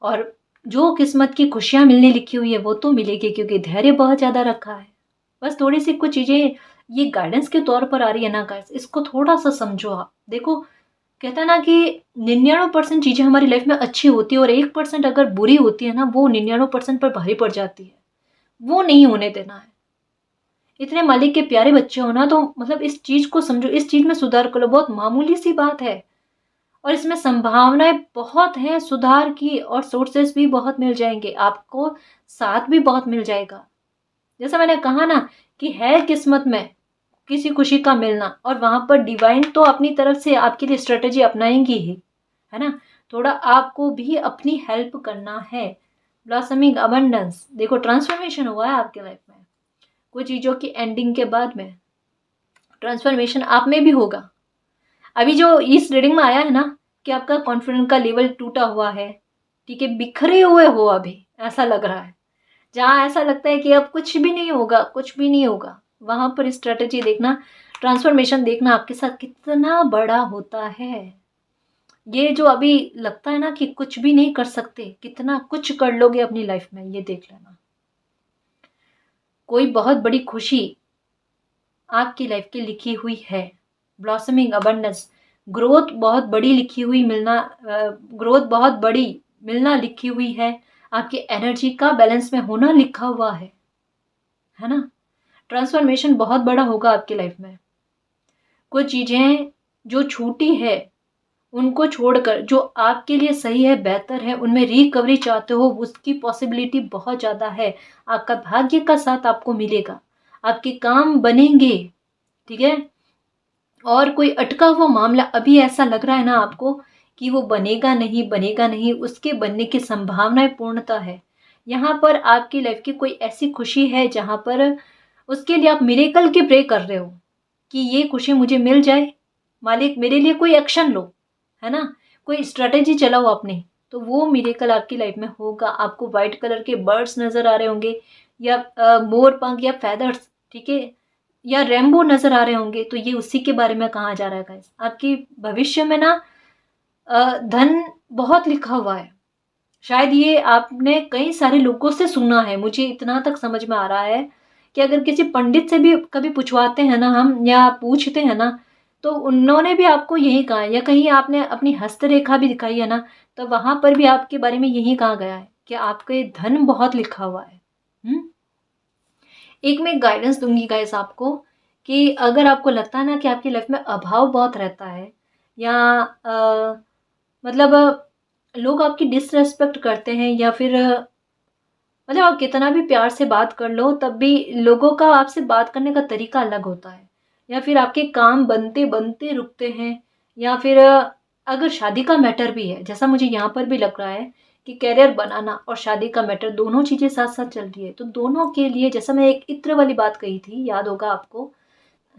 और जो किस्मत की खुशियां मिलने लिखी हुई है वो तो मिलेगी, क्योंकि धैर्य बहुत ज़्यादा रखा है। बस थोड़ी सी कुछ चीज़ें ये गाइडेंस के तौर पर आ रही है ना गाइस, इसको थोड़ा सा समझो आप। देखो, कहता है ना कि 99% चीज़ें हमारी लाइफ में अच्छी होती है और 1% अगर बुरी होती है ना, वो 99% पर भारी पड़ जाती है। वो नहीं होने देना है। इतने मालिक के प्यारे बच्चे हो ना, तो मतलब इस चीज़ को समझो, इस चीज़ में सुधार करो। बहुत मामूली सी बात है और इसमें संभावनाएं बहुत हैं सुधार की, और सोर्सेस भी बहुत मिल जाएंगे आपको, साथ भी बहुत मिल जाएगा। जैसा मैंने कहा ना कि है किस्मत में किसी खुशी का मिलना, और वहां पर डिवाइन तो अपनी तरफ से आपके लिए स्ट्रेटेजी अपनाएंगी ही, है ना? थोड़ा आपको भी अपनी हेल्प करना है। ब्लॉसमिंग अबंडेंस, देखो ट्रांसफॉर्मेशन हुआ है आपके लाइफ में। कुछ चीज़ों की एंडिंग के बाद में ट्रांसफॉर्मेशन आप में भी होगा। अभी जो इस रीडिंग में आया है ना कि आपका कॉन्फिडेंस का लेवल टूटा हुआ है, ठीक है, बिखरे हुए हो अभी, ऐसा लग रहा है। जहाँ ऐसा लगता है कि अब कुछ भी नहीं होगा, कुछ भी नहीं होगा, वहां पर स्ट्रेटेजी देखना, ट्रांसफॉर्मेशन देखना आपके साथ कितना बड़ा होता है। ये जो अभी लगता है ना कि कुछ भी नहीं कर सकते, कितना कुछ कर लोगे अपनी लाइफ में, ये देख लेना। कोई बहुत बड़ी खुशी आपकी लाइफ की लिखी हुई है। ब्लॉसमिंग अबंडेंस, ग्रोथ बहुत बड़ी लिखी हुई मिलना, ग्रोथ बहुत बड़ी मिलना लिखी हुई है। आपकी एनर्जी का बैलेंस में होना लिखा हुआ है ना? ट्रांसफॉर्मेशन बहुत बड़ा होगा आपकी लाइफ में। कुछ चीजें जो छूटी है उनको छोड़कर जो आपके लिए सही है, बेहतर है, उनमें रिकवरी चाहते हो, उसकी पॉसिबिलिटी बहुत ज़्यादा है। आपका भाग्य का साथ आपको मिलेगा, आपके काम बनेंगे, ठीक है? और कोई अटका हुआ मामला अभी ऐसा लग रहा है ना आपको कि वो बनेगा नहीं, बनेगा नहीं, उसके बनने की संभावनाएं पूर्णता है। यहाँ पर आपकी लाइफ की कोई ऐसी खुशी है जहाँ पर उसके लिए आप मिरेकल की प्रे कर रहे हो कि ये खुशी मुझे मिल जाए, मालिक मेरे लिए कोई एक्शन लो, है ना? कोई स्ट्रेटेजी चलाओ आपने, तो वो मिरेकल आपकी लाइफ में होगा। आपको व्हाइट कलर के बर्ड्स नजर आ रहे होंगे, या मोर पंख या फेदर्स, ठीक है, या रेनबो नजर आ रहे होंगे, तो ये उसी के बारे में कहा जा रहा है गाइस। आपकी भविष्य में ना धन बहुत लिखा हुआ है। शायद ये आपने कई सारे लोगों से सुना है, मुझे इतना तक समझ में आ रहा है कि अगर किसी पंडित से भी कभी पूछवाते हैं ना हम, या पूछते हैं ना, तो उन्होंने भी आपको यही कहा है, या कहीं आपने अपनी हस्तरेखा भी दिखाई है ना, तो वहां पर भी आपके बारे में यही कहा गया है कि आपके धन बहुत लिखा हुआ है। एक मैं गाइडेंस दूंगी गाइस आपको, कि अगर आपको लगता है ना कि आपकी लाइफ में अभाव बहुत रहता है, या मतलब लोग आपकी डिसरेस्पेक्ट करते हैं, या फिर मतलब आप कितना भी प्यार से बात कर लो तब भी लोगों का आपसे बात करने का तरीका अलग होता है, या फिर आपके काम बनते बनते रुकते हैं, या फिर अगर शादी का मैटर भी है, जैसा मुझे यहाँ पर भी लग रहा है कि कैरियर बनाना और शादी का मैटर दोनों चीजें साथ साथ चल रही है, तो दोनों के लिए, जैसा मैं एक इत्र वाली बात कही थी, याद होगा आपको,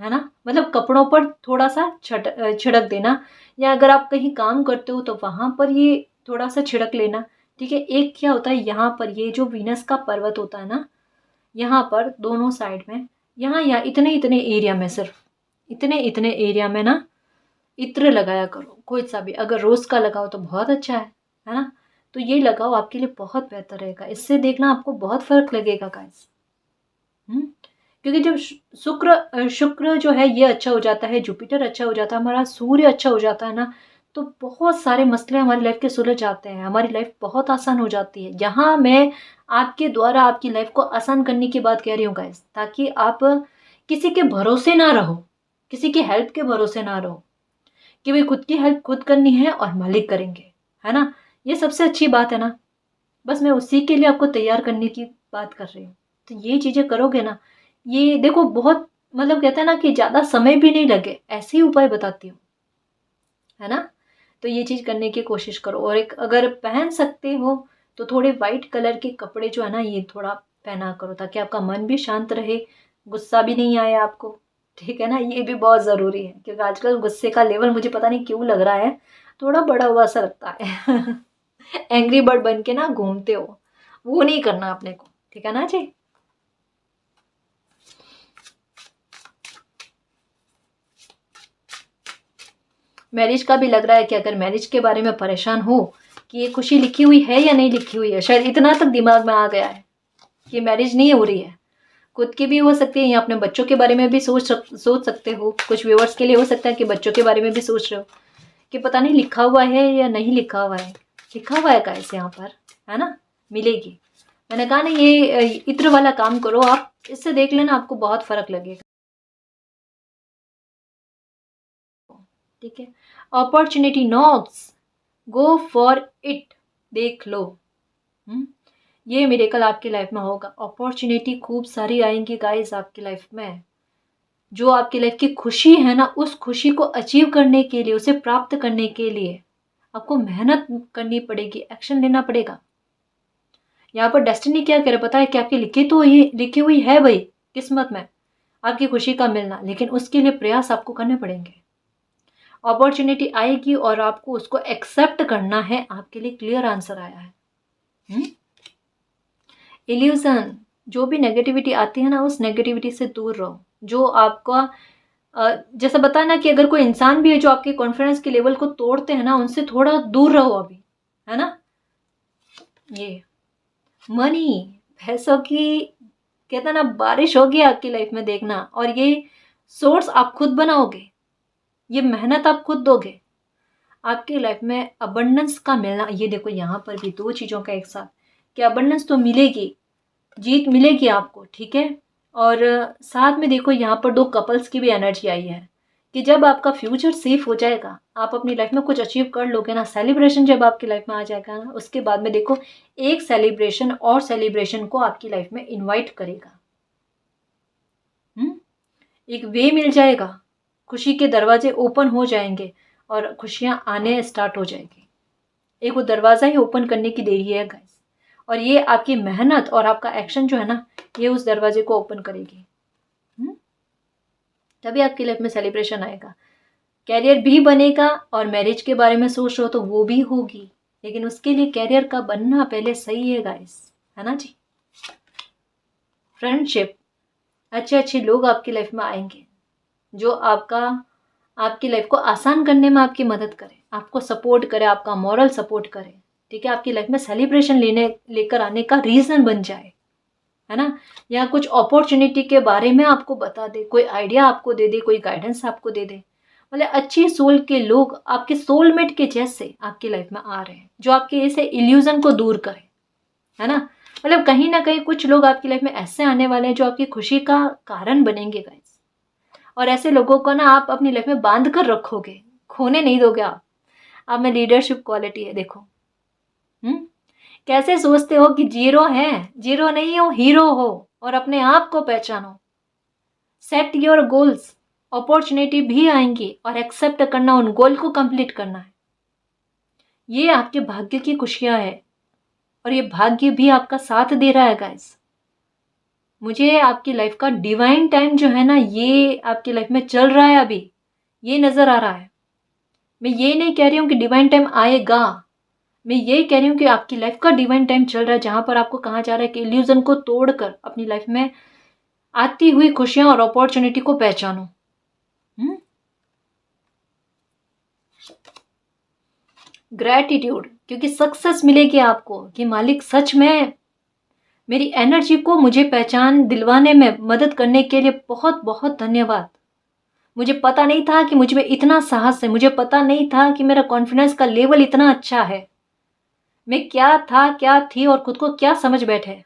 है ना? मतलब कपड़ों पर थोड़ा सा छिड़क देना, या अगर आप कहीं काम करते हो तो वहां पर ये थोड़ा सा छिड़क लेना, ठीक है? एक क्या होता है, यहाँ पर ये जो वीनस का पर्वत होता है ना, यहाँ पर दोनों साइड में, यहाँ इतने इतने एरिया में, सिर्फ इतने इतने एरिया में ना इत्र लगाया करो। कोई सा भी, अगर रोज का लगाओ तो बहुत अच्छा है ना? तो ये लगाओ, आपके लिए बहुत बेहतर रहेगा। इससे देखना आपको बहुत फर्क लगेगा गाइस। क्योंकि जब शुक्र शुक्र जो है ये अच्छा हो जाता है, जुपिटर अच्छा हो जाता है, हमारा सूर्य अच्छा हो जाता है ना, तो बहुत सारे मसले हमारी लाइफ के सुलझ जाते हैं, हमारी लाइफ बहुत आसान हो जाती है। यहाँ मैं आपके द्वारा आपकी लाइफ को आसान करने की बात कह रही हूँ गाइस, ताकि आप किसी के भरोसे ना रहो, किसी की हेल्प के भरोसे ना रहो, कि भाई खुद की हेल्प खुद करनी है और मालिक करेंगे, है ना? ये सबसे अच्छी बात है ना। बस मैं उसी के लिए आपको तैयार करने की बात कर रही हूँ। तो ये चीज़ें करोगे ना, ये देखो बहुत मतलब कहते हैं ना कि ज़्यादा समय भी नहीं लगे, ऐसे ही उपाय बताती हूँ, है ना? तो ये चीज़ करने की कोशिश करो। और एक अगर पहन सकते हो तो थोड़े वाइट कलर के कपड़े जो है ना ये थोड़ा पहना करो, ताकि आपका मन भी शांत रहे, गुस्सा भी नहीं आए आपको, ठीक है ना? ये भी बहुत ज़रूरी है, क्योंकि आजकल गुस्से का लेवल मुझे पता नहीं क्यों लग रहा है, थोड़ा बढ़ा हुआ सा लगता है। एंग्री बर्ड बन के ना घूमते हो, वो नहीं करना अपने को, ठीक है ना जी? मैरिज का भी लग रहा है कि अगर मैरिज के बारे में परेशान हो कि ये खुशी लिखी हुई है या नहीं लिखी हुई है, शायद इतना तक दिमाग में आ गया है कि मैरिज नहीं हो रही है। खुद की भी हो सकती है या अपने बच्चों के बारे में भी सोच सकते हो। कुछ व्यूअर्स के लिए हो सकता है कि बच्चों के बारे में भी सोच रहे हो कि पता नहीं लिखा हुआ है या नहीं लिखा हुआ है। लिखा हुआ है गाइस यहाँ पर, है ना? मिलेगी। मैंने कहा ना ये इत्र वाला काम करो आप, इससे देख लेना आपको बहुत फर्क लगेगा, ठीक है? Opportunity knocks, go for it, देख लो। हम्म, ये मिरेकल आपकी लाइफ में होगा। अपॉर्चुनिटी खूब सारी आएंगी गाइस आपकी लाइफ में। जो आपकी लाइफ की खुशी है ना, उस खुशी को अचीव करने के लिए, उसे प्राप्त करने के लिए आपको मेहनत करनी पड़ेगी, एक्शन लेना पड़ेगा। यहाँ पर डेस्टिनी क्या कह रहा है पता है कि आपकी लिखी हुई है भाई किस्मत में आपकी खुशी का मिलना, लेकिन उसके लिए प्रयास आपको करने पड़ेंगे। अपॉर्चुनिटी आएगी और आपको उसको एक्सेप्ट करना है, आपके लिए क्लियर आंसर आया है। इल्यूजन, जो भी नेगेटिविटी आती है ना, उस नेगेटिविटी से दूर रहो। जो आपका जैसा बताया ना कि अगर कोई इंसान भी है जो आपके कॉन्फिडेंस के लेवल को तोड़ते हैं ना, उनसे थोड़ा दूर रहो अभी, है ना? ये मनी, पैसों की कहते हैं ना बारिश होगी आपकी लाइफ में, देखना। और ये सोर्स आप खुद बनाओगे, ये मेहनत आप खुद दोगे। आपकी लाइफ में अबंडेंस का मिलना, ये देखो यहाँ पर भी दो चीज़ों का एक साथ, कि अबंडेंस तो मिलेगी, जीत मिलेगी आपको, ठीक है? और साथ में देखो यहाँ पर दो कपल्स की भी एनर्जी आई है कि जब आपका फ्यूचर सेफ हो जाएगा, आप अपनी लाइफ में कुछ अचीव कर लोगे ना, सेलिब्रेशन जब आपकी लाइफ में आ जाएगा ना, उसके बाद में देखो एक सेलिब्रेशन और सेलिब्रेशन को आपकी लाइफ में इनवाइट करेगा। एक वे मिल जाएगा, खुशी के दरवाजे ओपन हो जाएंगे और खुशियां आने स्टार्ट हो जाएगी। एक वो दरवाज़ा ही ओपन करने की देरी है गाइस, और ये आपकी मेहनत और आपका एक्शन जो है ना, ये उस दरवाजे को ओपन करेगी। तभी आपकी लाइफ में सेलिब्रेशन आएगा, कैरियर भी बनेगा, और मैरिज के बारे में सोच रहे हो तो वो भी होगी, लेकिन उसके लिए कैरियर का बनना पहले सही है गाइस, है ना जी? फ्रेंडशिप, अच्छे अच्छे लोग आपकी लाइफ में आएंगे जो आपकी लाइफ को आसान करने में आपकी मदद करे, आपको सपोर्ट करे, आपका मॉरल सपोर्ट करे, ठीक है? आपकी लाइफ में सेलिब्रेशन लेकर आने का रीजन बन जाए, है ना? या कुछ अपॉर्चुनिटी के बारे में आपको बता दे, कोई आइडिया आपको दे दे, कोई गाइडेंस आपको दे दे। मतलब अच्छी सोल के लोग आपके सोलमेट के जैसे आपकी लाइफ में आ रहे हैं, जो आपके ऐसे इल्यूजन को दूर करें, है ना? मतलब कहीं ना कहीं कुछ लोग आपकी लाइफ में ऐसे आने वाले हैं जो आपकी खुशी का कारण बनेंगे गाइस। और ऐसे लोगों को ना आप अपनी लाइफ में बांध कर रखोगे, खोने नहीं दोगे आप में लीडरशिप क्वालिटी है, देखो। हम्म, कैसे सोचते हो कि जीरो है? जीरो नहीं हो, हीरो हो, और अपने आप को पहचानो। सेट योर गोल्स, अपॉर्चुनिटी भी आएंगी और एक्सेप्ट करना, उन गोल को कंप्लीट करना है। ये आपके भाग्य की खुशियां है, और ये भाग्य भी आपका साथ दे रहा है गाइस। मुझे आपकी लाइफ का डिवाइन टाइम जो है ना, ये आपकी लाइफ में चल रहा है अभी, ये नजर आ रहा है। मैं ये नहीं कह रही हूँ कि डिवाइन टाइम आएगा, मैं ये कह रही हूँ कि आपकी लाइफ का डिवाइन टाइम चल रहा है, जहां पर आपको कहा जा रहा है कि इल्यूजन को तोड़कर अपनी लाइफ में आती हुई खुशियां और अपॉर्चुनिटी को पहचानो। ग्रैटिट्यूड, क्योंकि सक्सेस मिलेगी आपको कि मालिक सच में मेरी एनर्जी को मुझे पहचान दिलवाने में मदद करने के लिए बहुत बहुत धन्यवाद। मुझे पता नहीं था कि मुझ में इतना साहस है, मुझे पता नहीं था कि मेरा कॉन्फिडेंस का लेवल इतना अच्छा है। मैं क्या था, क्या थी, और खुद को क्या समझ बैठे,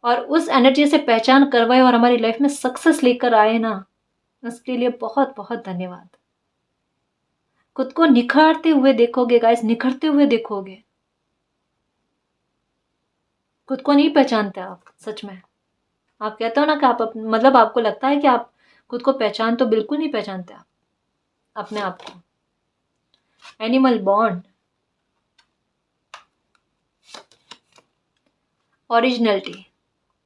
और उस एनर्जी से पहचान करवाए और हमारी लाइफ में सक्सेस लेकर आए ना, उसके लिए बहुत बहुत धन्यवाद। खुद को निखारते हुए देखोगे गाइस, निखरते हुए देखोगे, खुद को नहीं पहचानते आप सच में। आप कहते हो ना कि आप मतलब आपको लगता है कि आप खुद को पहचान तो बिल्कुल नहीं पहचानते आप अपने आप को। एनिमल बॉन्ड, ओरिजिनलिटी,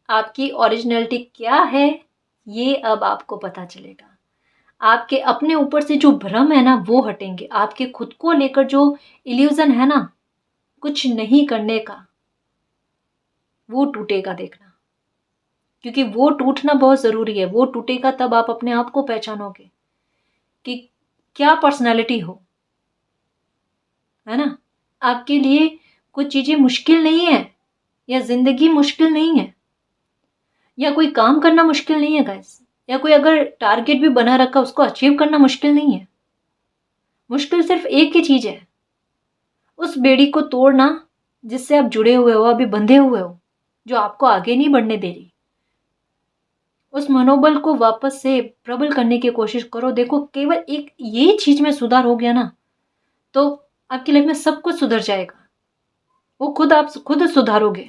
आपकी ओरिजिनलिटी क्या है ये अब आपको पता चलेगा। आपके अपने ऊपर से जो भ्रम है ना वो हटेंगे, आपके खुद को लेकर जो इल्यूजन है ना कुछ नहीं करने का, वो टूटेगा देखना। क्योंकि वो टूटना बहुत ज़रूरी है। वो टूटेगा तब आप अपने आप को पहचानोगे कि क्या पर्सनालिटी हो, है ना। आपके लिए कुछ चीज़ें मुश्किल नहीं है, या ज़िंदगी मुश्किल नहीं है, या कोई काम करना मुश्किल नहीं है गाइस, या कोई अगर टारगेट भी बना रखा उसको अचीव करना मुश्किल नहीं है। मुश्किल सिर्फ एक ही चीज़ है, उस बेड़ी को तोड़ना जिससे आप जुड़े हुए हो, अभी बंधे हुए हो, जो आपको आगे नहीं बढ़ने दे रही। उस मनोबल को वापस से प्रबल करने की कोशिश करो। देखो केवल एक ये चीज में सुधार हो गया ना तो आपकी लाइफ में सब कुछ सुधर जाएगा। वो खुद आप खुद सुधारोगे।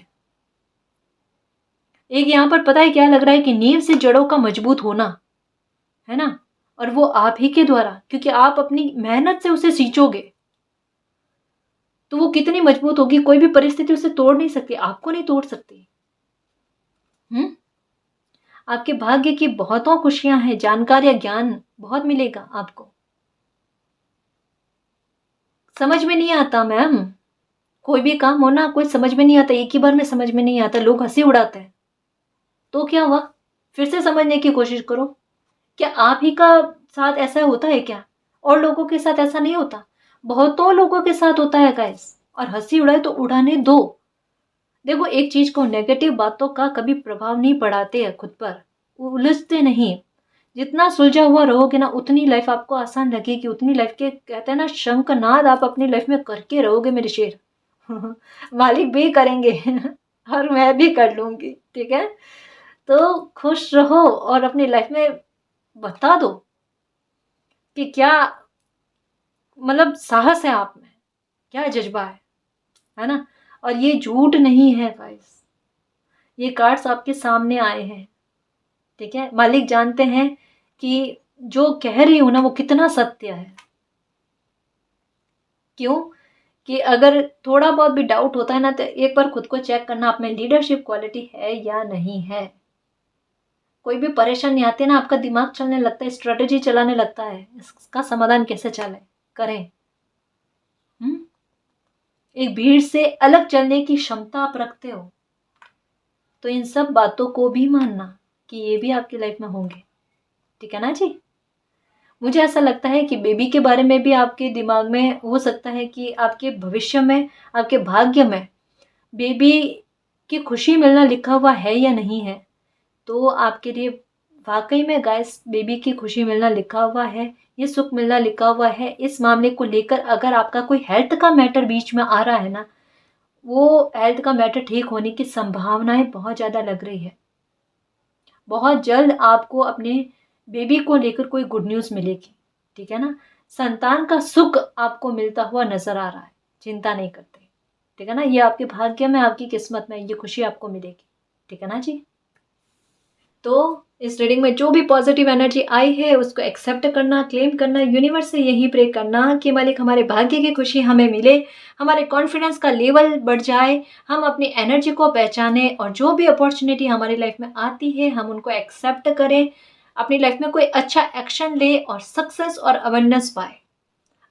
एक यहाँ पर पता है क्या लग रहा है कि नींव से जड़ों का मजबूत होना, है ना, और वो आप ही के द्वारा, क्योंकि आप अपनी मेहनत से उसे सींचोगे तो वो कितनी मजबूत होगी। कोई भी परिस्थिति उसे तोड़ नहीं सकती, आपको नहीं तोड़ सकती। आपके भाग्य की बहुतों खुशियां हैं, जानकारी या ज्ञान बहुत मिलेगा आपको। समझ में नहीं आता मैम, कोई भी काम हो ना कोई समझ में नहीं आता, एक ही बार में समझ में नहीं आता, लोग हंसी उड़ाते हैं। तो क्या हुआ, फिर से समझने की कोशिश करो। क्या आप ही का साथ ऐसा होता है क्या? और लोगों के साथ ऐसा नहीं होता? बहुतों लोगों के साथ होता है गाइस। और हंसी उड़ाए तो उड़ाने दो। देखो एक चीज को, नेगेटिव बातों का कभी प्रभाव नहीं पड़ाते हैं खुद पर, उलझते नहीं। जितना सुलझा हुआ रहोगे ना उतनी लाइफ आपको आसान लगेगी, उतनी लाइफ के कहते हैं ना शंखनाद आप अपनी लाइफ में करके रहोगे मेरे शेर। मालिक भी करेंगे और मैं भी कर लूंगी, ठीक है। तो खुश रहो और अपनी लाइफ में बता दो कि क्या मतलब साहस है आप में, क्या जज्बा है ना। और ये झूठ नहीं है गाइस, ये कार्ड्स आपके सामने आए हैं, ठीक है। मालिक जानते हैं कि जो कह रही हूं ना वो कितना सत्य है। क्यों कि अगर थोड़ा बहुत भी डाउट होता है ना तो एक बार खुद को चेक करना आप में लीडरशिप क्वालिटी है या नहीं है। कोई भी परेशानी आती है ना आपका दिमाग चलने लगता है, स्ट्रेटेजी चलाने लगता है, इसका समाधान कैसे चले करें। एक भीड़ से अलग चलने की क्षमता आप रखते हो, तो इन सब बातों को भी मानना कि ये भी आपकी लाइफ में होंगे, ठीक है ना जी। मुझे ऐसा लगता है कि बेबी के बारे में भी आपके दिमाग में हो सकता है कि आपके भविष्य में, आपके भाग्य में बेबी की खुशी मिलना लिखा हुआ है या नहीं है। तो आपके लिए वाकई में गाइस बेबी की खुशी मिलना लिखा हुआ है, ये सुख मिलना लिखा हुआ है। इस मामले को लेकर अगर आपका कोई हेल्थ का मैटर बीच में आ रहा है ना, वो हेल्थ का मैटर ठीक होने की संभावनाएं बहुत ज़्यादा लग रही है। बहुत जल्द आपको अपने बेबी को लेकर कोई गुड न्यूज़ मिलेगी, ठीक है ना। संतान का सुख आपको मिलता हुआ नजर आ रहा है, चिंता नहीं करते, ठीक है ना। ये आपके भाग्य में, आपकी किस्मत में ये खुशी आपको मिलेगी, ठीक है ना जी। तो इस रीडिंग में जो भी पॉजिटिव एनर्जी आई है उसको एक्सेप्ट करना, क्लेम करना, यूनिवर्स से यही प्रे करना कि मालिक हमारे भाग्य की खुशी हमें मिले, हमारे कॉन्फिडेंस का लेवल बढ़ जाए, हम अपनी एनर्जी को पहचाने और जो भी अपॉर्चुनिटी हमारी लाइफ में आती है हम उनको एक्सेप्ट करें, अपनी लाइफ में कोई अच्छा एक्शन ले और सक्सेस और अवेंडनेस पाए,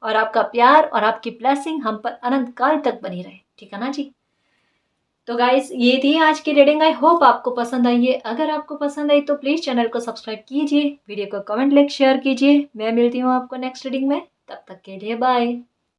और आपका प्यार और आपकी ब्लेसिंग हम पर अनंत काल तक बनी रहे, ठीक है ना जी। तो गाइस ये थी आज की रीडिंग, आई होप आपको पसंद आई है। अगर आपको पसंद आई तो प्लीज़ चैनल को सब्सक्राइब कीजिए, वीडियो को कमेंट लाइक शेयर कीजिए। मैं मिलती हूँ आपको नेक्स्ट रीडिंग में, तब तक के लिए बाय।